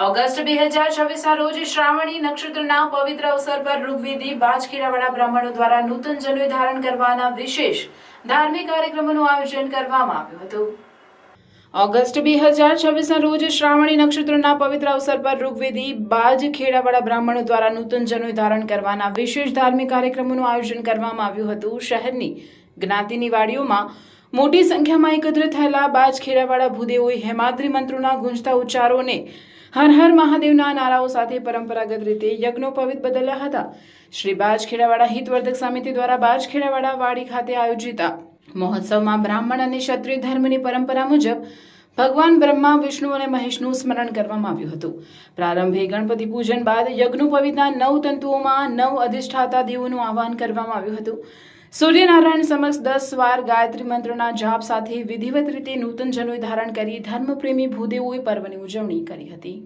August 2026 રોજ શ્રાવણી નક્ષત્રના પવિત્ર અવસર પર ઋગ્વેદી બાજખેડાવાળા બ્રાહ્મણો દ્વારા નૂતન જનોઈ ધારણ કરવાના વિશેષ ધાર્મિક કાર્યક્રમોનું આયોજન કરવામાં આવ્યું હતું. ઓગસ્ટ 2026 રોજ શ્રાવણી નક્ષત્રના પવિત્ર અવસર પર ઋગ્વેદી બાજખેડાવાળા બ્રાહ્મણો દ્વારા નૂતન જનોઈ ધારણ કરવાના વિશેષ ધાર્મિક કાર્યક્રમોનું આયોજન કરવામાં આવ્યું હતું. શહેરની જ્ઞાતિની વાડીઓમાં મોટી સંખ્યામાં એકત્ર થયેલા બાજખેડાવાળા ભૂદેવોએ હેમાદ્રી મંત્રોના ગુંજતા ઉચ્ચારોને હર હર મહાદેવના નારાઓ સાથે પરંપરાગત રીતે યજ્ઞોપવિત બદલ્યા હતા. શ્રી બાજખેડાવાળા હિતવર્ધક સમિતિ દ્વારા બાજખેડાવાળા વાડી ખાતે આયોજિત મહોત્સવમાં બ્રાહ્મણ અને ક્ષત્રિય ધર્મની પરંપરા મુજબ ભગવાન બ્રહ્મા, વિષ્ણુ અને મહેશનું સ્મરણ કરવામાં આવ્યું હતું. પ્રારંભે ગણપતિ પૂજન બાદ યજ્ઞોપવિતના 9 તંતુઓમાં 9 અધિષ્ઠાતા દેવોનું આહ્વાન કરવામાં આવ્યું હતું. સૂર્યનારાયણ સમક્ષ 10 વાર ગાયત્રી મંત્રના જાપ સાથે વિધિવત રીતે નૂતન જનોઈ ધારણ કરી ધર્મપ્રેમી ભૂદેવોએ પર્વની ઉજવણી કરી હતી.